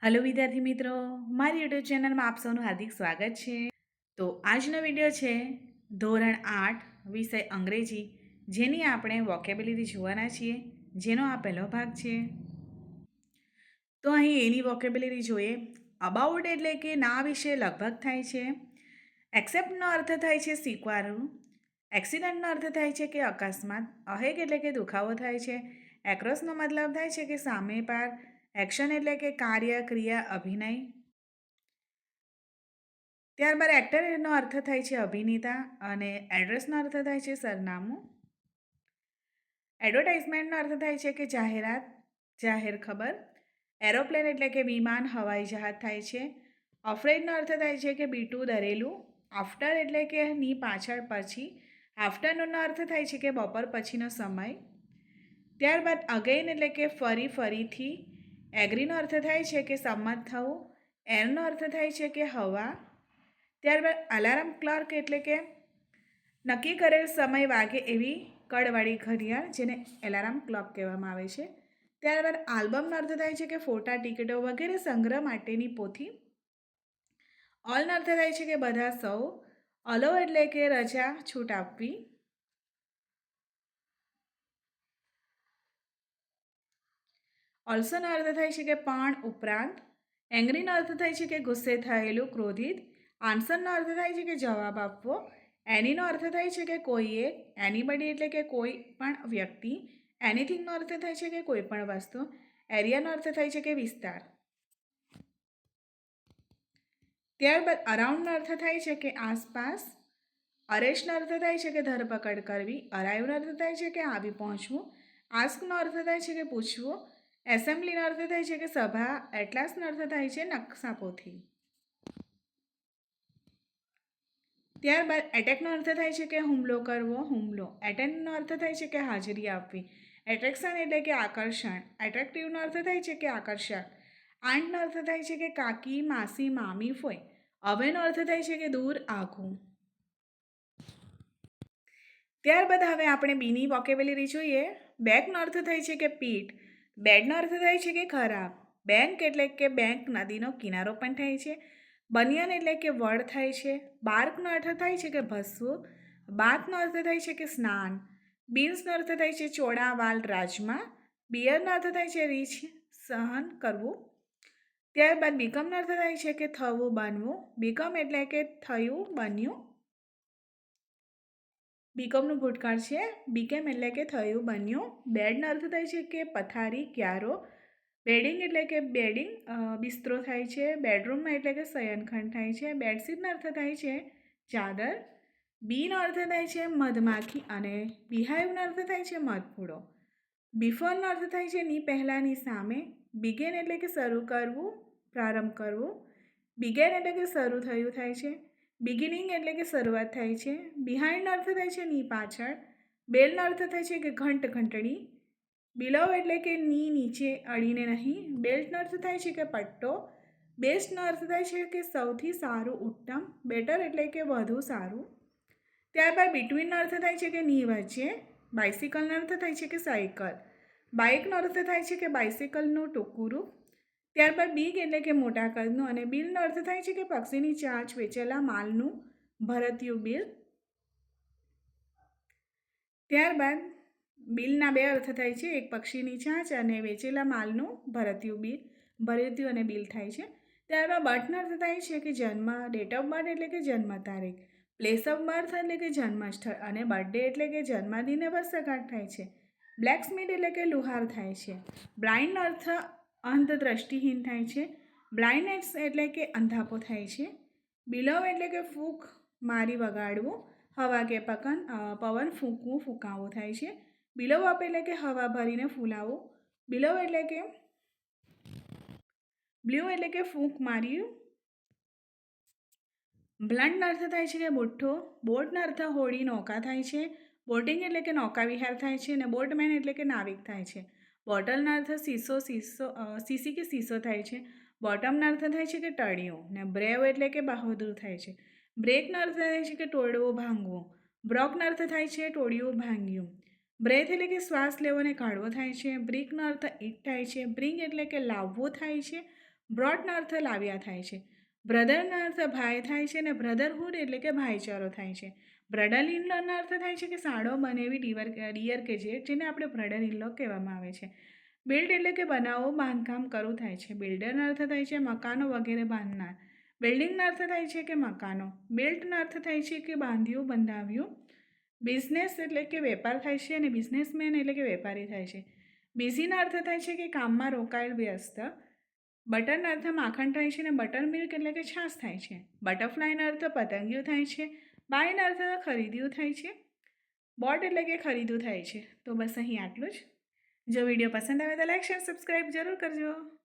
Hello विद्यार्थी मित्रों, मारी यूट्यूब चैनल में आप सबનું हार्दिक स्वागत છે। તો આજનો વિડિયો છે ધોરણ 8 વિષય અંગ્રેજી, જેની આપણે વોકેબ્યુલરી જોવાના છીએ, જેનો આ પહેલો ભાગ છે। તો અહીં એની વોકેબ્યુલરી જોઈએ। અબાઉટ એટલે કે ના વિશે લગભગ થાય છે। એક્સેપ્ટનો અર્થ થાય છે સ્વીકારવું। એક્સિડન્ટનો અર્થ થાય છે કે અકસ્માત। અહેક એટલે કે દુખાવો થાય છે। એક્રોસનો મતલબ થાય છે કે સામે પાર। એક્શન એટલે કે કાર્ય, ક્રિયા, અભિનય। ત્યારબાદ એક્ટરનો અર્થ થાય છે અભિનેતા અને એડ્રેસનો અર્થ થાય છે સરનામું। એડવર્ટાઇઝમેન્ટનો અર્થ થાય છે કે જાહેરાત, જાહેર ખબર। એરોપ્લેન એટલે કે વિમાન, હવાઈ જહાજ થાય છે। અફ્રેડનો અર્થ થાય છે કે બીટું, ડરેલું। આફ્ટર એટલે કે ની પાછળ, પછી। આફ્ટરનૂનનો અર્થ થાય છે કે બપોર પછીનો સમય। ત્યારબાદ અગેઇન એટલે કે ફરી, ફરીથી। એગ્રીનો અર્થ થાય છે કે સંમત થવું। એરનો અર્થ થાય છે કે હવા। ત્યારબાદ અલાર્મ ક્લોક એટલે કે નક્કી કરેલ સમય વાગે એવી કળવાળી ઘડિયાળ, જેને એલાર્મ ક્લોક કહેવામાં આવે છે। ત્યારબાદ આલ્બમનો અર્થ થાય છે કે ફોટા, ટિકિટો વગેરે સંગ્રહ માટેની પોથી। ઓલનો અર્થ થાય છે કે બધા, સૌ। અલો એટલે કે રજા, છૂટ આપવી। ઓલ્સોનો અર્થ થાય છે કે પણ, ઉપરાંત। એંગ્રીનો અર્થ થાય છે કે ગુસ્સે થયેલું, ક્રોધિત। આન્સરનો અર્થ થાય છે કે જવાબ આપવો। એનીનો અર્થ થાય છે કે કોઈ એક। એનીબડી એટલે કે કોઈ પણ વ્યક્તિ। એનીથિંગનો અર્થ થાય છે કે કોઈ પણ વસ્તુ। એરિયાનો અર્થ થાય છે કે વિસ્તાર। ત્યારબાદ અરાઉન્ડનો અર્થ થાય છે કે આસપાસ। અરેસ્ટનો અર્થ થાય છે કે ધરપકડ કરવી। અરાઇવનો અર્થ થાય છે કે આવી પહોંચવું। આસ્કનો અર્થ થાય છે કે પૂછવું। એસેમ્બલીનો અર્થ થાય છે કે સભા। એટલાસનો અર્થ થાય છે નકશાપોથી। ત્યારબાદ એટેકનો અર્થ થાય છે કે હુમલો કરવો, હુમલો। એટેન્ડનો અર્થ થાય છે કે હાજરી આપવી। એટ્રેક્શન એટલે કે આકર્ષણ। એટ્રેક્ટિવનો અર્થ થાય છે કે આકર્ષક। આંટનો અર્થ થાય છે કે કાકી, માસી, મામી, ફોઈ। અવેનો અર્થ થાય છે કે દૂર, આઘું। ત્યારબાદ હવે આપણે બીની વોકેબ્યુલરી જોઈએ। બેકનો અર્થ થાય છે કે પીઠ। બેડનો અર્થ થાય છે કે ખરાબ। બેંક એટલે કે બેંક, નદીનો કિનારો પણ થાય છે। બનિયાન એટલે કે વડ થાય છે। બાર્કનો અર્થ થાય છે કે ભસવું। બાથનો અર્થ થાય છે કે સ્નાન। બીન્સનો અર્થ થાય છે ચોળા વાલ, રાજમા। બિયરનો અર્થ થાય છે રીછ, સહન કરવું। ત્યારબાદ બીકમનો અર્થ થાય છે કે થવું, બનવું। બીકમ એટલે કે થયું, બન્યું। બીકોમનું ભૂતકાળ છે। બીકેમ એટલે કે થયું, બન્યું। બેડનો અર્થ થાય છે કે પથારી, ક્યારો। બેડિંગ એટલે કે બેડિંગ, બિસ્તરો થાય છે। બેડરૂમમાં એટલે કે શયનખંડ થાય છે। બેડશીટનો અર્થ થાય છે ચાદર। બીનો અર્થ થાય છે મધમાખી અને બિહાઇવનો અર્થ થાય છે મધપૂડો। બિફોરનો અર્થ થાય છે ની પહેલાંની સામે। બિગેન એટલે કે શરૂ કરવું, પ્રારંભ કરવું। બિગેન એટલે કે શરૂ થયું થાય છે। બિગિનિંગ એટલે કે શરૂઆત થાય છે। બિહાઇન્ડનો અર્થ થાય છે ની પાછળ। બેલનો અર્થ થાય છે કે ઘંટ, ઘંટડી। બિલો એટલે કે ની નીચે, અડીને નહીં। બેલ્ટનો અર્થ થાય છે કે પટ્ટો। બેસ્ટનો અર્થ થાય છે કે સૌથી સારું, ઉત્તમ। બેટર એટલે કે વધુ સારું। ત્યારબાદ બિટવીનનો અર્થ થાય છે કે ની વચ્ચે। બાઇસિકલનો અર્થ થાય છે કે સાયકલ। બાઇકનો અર્થ થાય છે કે બાઇસિકલનું ટૂંકું રૂપ। ત્યારબાદ બિગ એટલે કે મોટા કદનું અને બિલનો અર્થ થાય છે કે પક્ષીની ચાંચ, વેચેલા માલનું ભરતિયું બિલ। ત્યારબાદ બિલના બે અર્થ થાય છે, એક પક્ષીની ચાંચ અને વેચેલા માલનું ભરતિયું બિલ, ભરતિયું અને બિલ થાય છે। ત્યારબાદ બર્થનો અર્થ થાય છે કે જન્મ। ડેટ ઓફ બર્થ એટલે કે જન્મ તારીખ। પ્લેસ ઓફ બર્થ એટલે કે જન્મસ્થળ અને બર્થડે એટલે કે જન્મદિને વર્ષગાંઠ થાય છે। બ્લેકસ્મિથ એટલે કે લુહાર થાય છે। બ્લાઇન્ડનો અર્થ અંધ, દ્રષ્ટિહીન થાય છે। બ્લાઇન્ડનેસ એટલે કે અંધાપો થાય છે। બિલોવ એટલે કે ફૂંક મારી, વગાડવું। હવા કે પવન ફૂંકવું, ફૂંકાવું થાય છે। બિલોવ અપ એટલે કે હવા ભરીને ફૂલાવું। બિલોવ એટલે કે બ્લ્યુ એટલે કે ફૂંક માર્યું। બ્લન્ટનો અર્થ થાય છે કે બુઠ્ઠો। બોટનો અર્થ હોડી, નૌકા થાય છે। બોટિંગ એટલે કે નૌકા વિહાર થાય છે અને બોટમેન એટલે કે નાવિક થાય છે। બોટલનો અર્થ શીશી કે શીશો થાય છે। બોટમનો અર્થ થાય છે કે તળિયું ને બ્રેવ એટલે કે બહાદુર થાય છે। બ્રેકનો અર્થ થાય છે કે તોડવું, ભાંગવું। બ્રોકનો અર્થ થાય છે તોડ્યું, ભાંગ્યું। બ્રેથ એટલે કે શ્વાસ લેવો અને કાઢવો થાય છે। બ્રિકનો અર્થ ઈંટ થાય છે। બ્રિંગ એટલે કે લાવવું થાય છે। બ્રોડનો અર્થ લાવ્યા થાય છે. બ્રધરનો અર્થ ભાઈ થાય છે અને બ્રધરહુડ એટલે કે ભાઈચારો થાય છે. બ્રડર ઇનલોનો અર્થ થાય છે કે સાડો બનેવી ડિયર કે જેને આપણે બ્રડર ઇનલો કહેવામાં આવે છે. બિલ્ડ એટલે કે બનાવવું, બાંધકામ કરવું થાય છે. બિલ્ડરનો અર્થ થાય છે મકાનો વગેરે બાંધનાર. બિલ્ડિંગનો અર્થ થાય છે કે મકાનો. બિલ્ટનો અર્થ થાય છે કે બાંધ્યું, બંધાવ્યું. બિઝનેસ એટલે કે વેપાર થાય છે અને બિઝનેસમેન એટલે કે વેપારી થાય છે. બિઝીનો અર્થ થાય છે કે કામમાં રોકાયેલ, વ્યસ્ત. બટરનો અર્થ માખણ થાય છે અને બટર મિલ્ક એટલે કે છાશ થાય છે. બટરફ્લાયનો અર્થ પતંગિયું થાય છે. બાયનો અર્થ ખરીદ્યું થાય છે. બોટ એટલે કે ખરીદવું થાય છે. તો બસ અહીં આટલું જ. જો વિડીયો પસંદ આવે તો લાઈક, શેર, સબસ્ક્રાઈબ જરૂર કરજો.